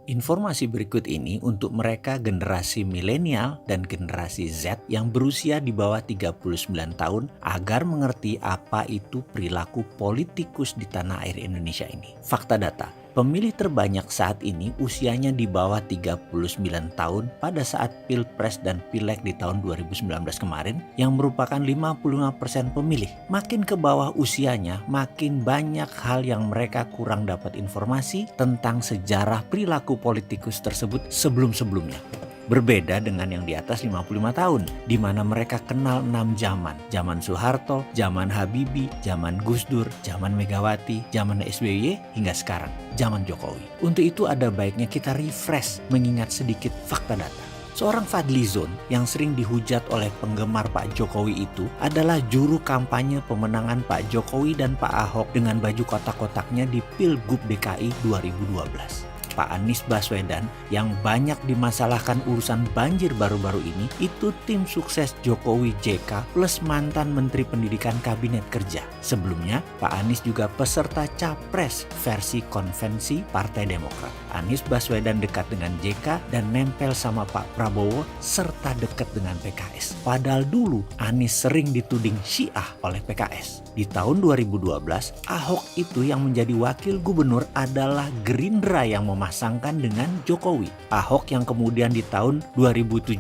Informasi berikut ini untuk mereka generasi milenial dan generasi Z yang berusia di bawah 39 tahun agar mengerti apa itu perilaku politikus di tanah air Indonesia ini. Fakta data, pemilih terbanyak saat ini usianya di bawah 39 tahun pada saat Pilpres dan Pileg di tahun 2019 kemarin yang merupakan 55% pemilih. Makin ke bawah usianya, makin banyak hal yang mereka kurang dapat informasi tentang sejarah perilaku politikus tersebut sebelum-sebelumnya. Berbeda dengan yang di atas 55 tahun, di mana mereka kenal 6 zaman. Zaman Soeharto, zaman Habibie, zaman Gus Dur, zaman Megawati, zaman SBY, hingga sekarang, zaman Jokowi. Untuk itu ada baiknya kita refresh mengingat sedikit fakta data. Seorang Fadlizon yang sering dihujat oleh penggemar Pak Jokowi itu adalah juru kampanye pemenangan Pak Jokowi dan Pak Ahok dengan baju kotak-kotaknya di Pilgub DKI 2012. Pak Anies Baswedan yang banyak dimasalahkan urusan banjir baru-baru ini itu tim sukses Jokowi JK plus mantan Menteri Pendidikan Kabinet Kerja. Sebelumnya Pak Anies juga peserta Capres versi konvensi Partai Demokrat. Anies Baswedan dekat dengan JK dan nempel sama Pak Prabowo serta dekat dengan PKS. Padahal dulu Anies sering dituding Syiah oleh PKS. Di tahun 2012 Ahok itu yang menjadi wakil gubernur adalah Gerindra yang memasangkan dengan Jokowi. Ahok yang kemudian di tahun 2017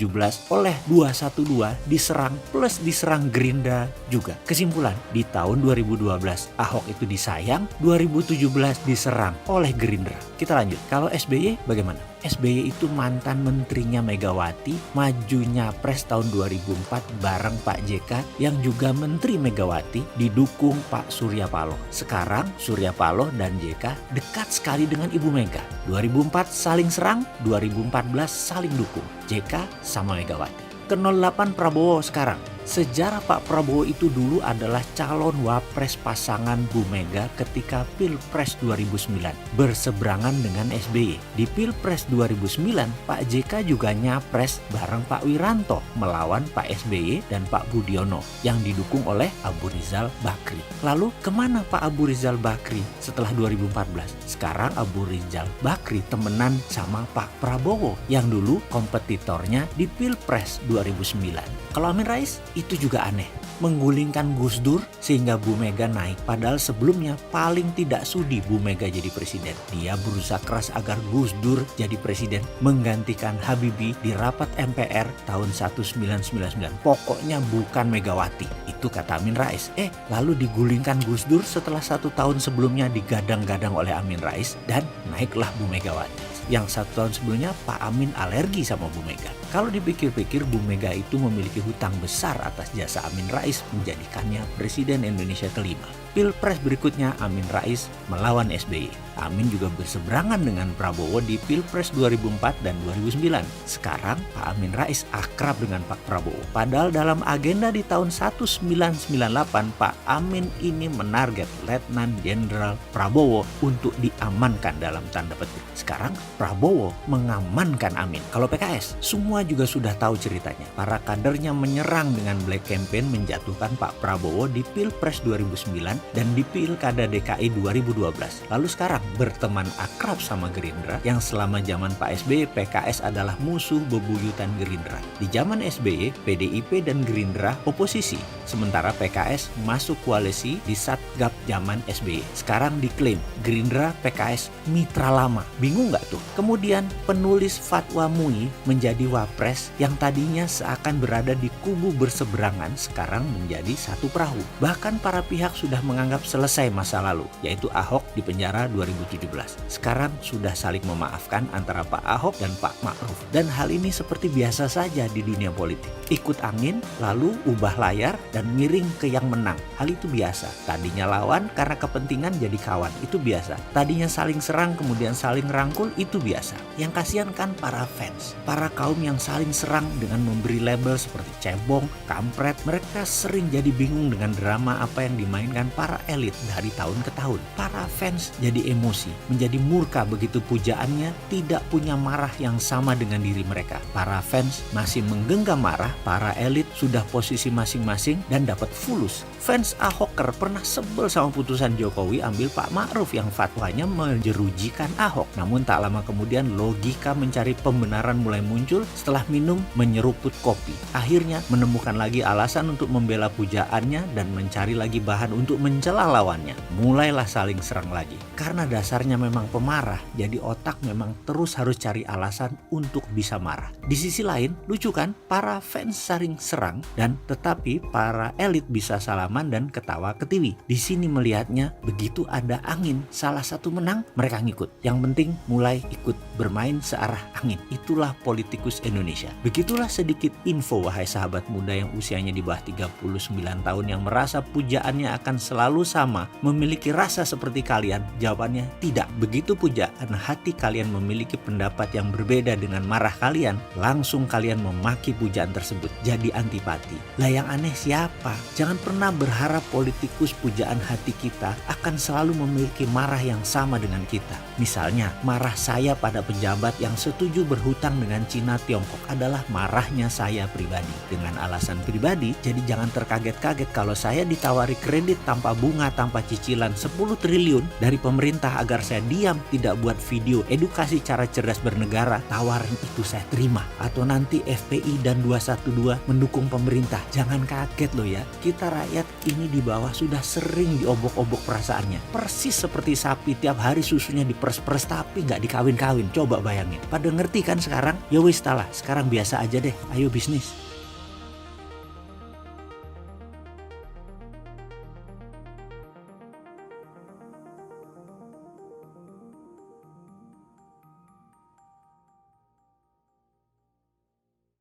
oleh 212 diserang plus diserang Gerindra juga. Kesimpulan, di tahun 2012 Ahok itu disayang, 2017 diserang oleh Gerindra. Kita lanjut, kalau SBY bagaimana? SBY itu mantan menterinya Megawati, maju nyapres tahun 2004 bareng Pak JK yang juga menteri Megawati didukung Pak Surya Paloh. Sekarang Surya Paloh dan JK dekat sekali dengan Ibu Mega. 2004 saling serang, 2014 saling dukung. JK sama Megawati. Ke 08 Prabowo sekarang. Sejarah Pak Prabowo itu dulu adalah calon wapres pasangan Bu Mega ketika Pilpres 2009 berseberangan dengan SBY. Di Pilpres 2009 Pak JK juga nyapres bareng Pak Wiranto melawan Pak SBY dan Pak Budiono yang didukung oleh Abu Rizal Bakri. Lalu kemana Pak Abu Rizal Bakri setelah 2014? Sekarang Abu Rizal Bakri temenan sama Pak Prabowo yang dulu kompetitornya di Pilpres 2009. Kalau Amin Rais itu juga aneh, menggulingkan Gus Dur sehingga Bu Mega naik. Padahal sebelumnya paling tidak sudi Bu Mega jadi presiden. Dia berusaha keras agar Gus Dur jadi presiden menggantikan Habibie di rapat MPR tahun 1999. Pokoknya bukan Megawati, itu kata Amin Rais. Lalu digulingkan Gus Dur setelah 1 tahun sebelumnya digadang-gadang oleh Amin Rais dan naiklah Bu Megawati. Yang 1 tahun sebelumnya Pak Amin alergi sama Bu Mega. Kalau dipikir-pikir Bu Mega itu memiliki hutang besar atas jasa Amin Rais menjadikannya Presiden Indonesia kelima. Pilpres berikutnya Amin Rais melawan SBY. Amin juga berseberangan dengan Prabowo di Pilpres 2004 dan 2009. Sekarang Pak Amin Rais akrab dengan Pak Prabowo. Padahal dalam agenda di tahun 1998 Pak Amin ini menarget Letnan Jenderal Prabowo untuk diamankan dalam tanda petik. Sekarang Prabowo mengamankan Amin. Kalau PKS semua juga sudah tahu ceritanya. Para kadernya menyerang dengan black campaign menjatuhkan Pak Prabowo di Pilpres 2009 dan di Pilkada DKI 2012. Lalu sekarang berteman akrab sama Gerindra yang selama zaman Pak SBY PKS adalah musuh bebuyutan Gerindra. Di zaman SBY PDIP dan Gerindra oposisi, sementara PKS masuk koalisi di Satgap zaman SBY. Sekarang diklaim Gerindra PKS mitra lama. Bingung nggak tuh? Kemudian penulis Fatwa MUI menjadi wapres yang tadinya seakan berada di kubu berseberangan sekarang menjadi satu perahu. Bahkan para pihak sudah menganggap selesai masa lalu, yaitu Ahok di penjara 2017. Sekarang sudah saling memaafkan antara Pak Ahok dan Pak Ma'ruf. Dan hal ini seperti biasa saja di dunia politik. Ikut angin, lalu ubah layar dan miring ke yang menang. Hal itu biasa. Tadinya lawan karena kepentingan jadi kawan, itu biasa. Tadinya saling serang kemudian saling rangkul, itu biasa. Yang kasihan kan para fans, para kaum yang saling serang dengan memberi label seperti cebong, kampret. Mereka sering jadi bingung dengan drama apa yang dimainkan para elit dari tahun ke tahun. Para fans jadi emosi, menjadi murka begitu pujaannya tidak punya marah yang sama dengan diri mereka. Para fans masih menggenggam marah, para elit sudah posisi masing-masing dan dapat fulus. Fans Ahoker pernah sebel sama putusan Jokowi ambil Pak Ma'ruf yang fatwanya menjerujikan Ahok. Namun tak lama kemudian logika mencari pembenaran mulai muncul setelah minum menyeruput kopi. Akhirnya menemukan lagi alasan untuk membela pujaannya dan mencari lagi bahan untuk mencela lawannya. Mulailah saling serang lagi. Karena dasarnya memang pemarah, jadi otak memang terus harus cari alasan untuk bisa marah. Di sisi lain, lucu kan? Para fans saling serang dan tetapi para elit bisa salaman dan ketawa ketiwi. Di sini melihatnya begitu ada angin, salah satu menang, mereka ngikut. Yang penting mulai ikut bermain searah angin. Itulah politikus Indonesia. Begitulah sedikit info wahai sahabat muda yang usianya di bawah 39 tahun yang merasa pujaannya akan selalu sama, memiliki rasa seperti kalian. Jawabannya tidak. Begitu pujaan hati kalian memiliki pendapat yang berbeda dengan marah kalian, langsung kalian memaki pujaan tersebut, jadi antipati. Lah yang aneh siapa? Jangan pernah berharap politikus pujaan hati kita akan selalu memiliki marah yang sama dengan kita. Misalnya, marah saya pada pejabat yang setuju berhutang dengan Cina Tiongkok adalah marahnya saya pribadi. Dengan alasan pribadi, jadi jangan terkaget-kaget kalau saya ditawari kredit tanpa bunga, tanpa cicilan 10 triliun dari pemerintah agar saya diam, tidak buat video edukasi cara cerdas bernegara. Tawaran itu saya terima. Atau nanti FPI dan 212 mendukung pemerintah. Jangan kaget loh ya, kita rakyat ini di bawah sudah sering diobok-obok perasaannya. Persis seperti sapi, tiap hari susunya diperes-peres tapi nggak dikawin-kawin. Coba bayangin. Pada ngerti kan sekarang? Ya wis lah, sekarang biasa aja deh. Ayo bisnis.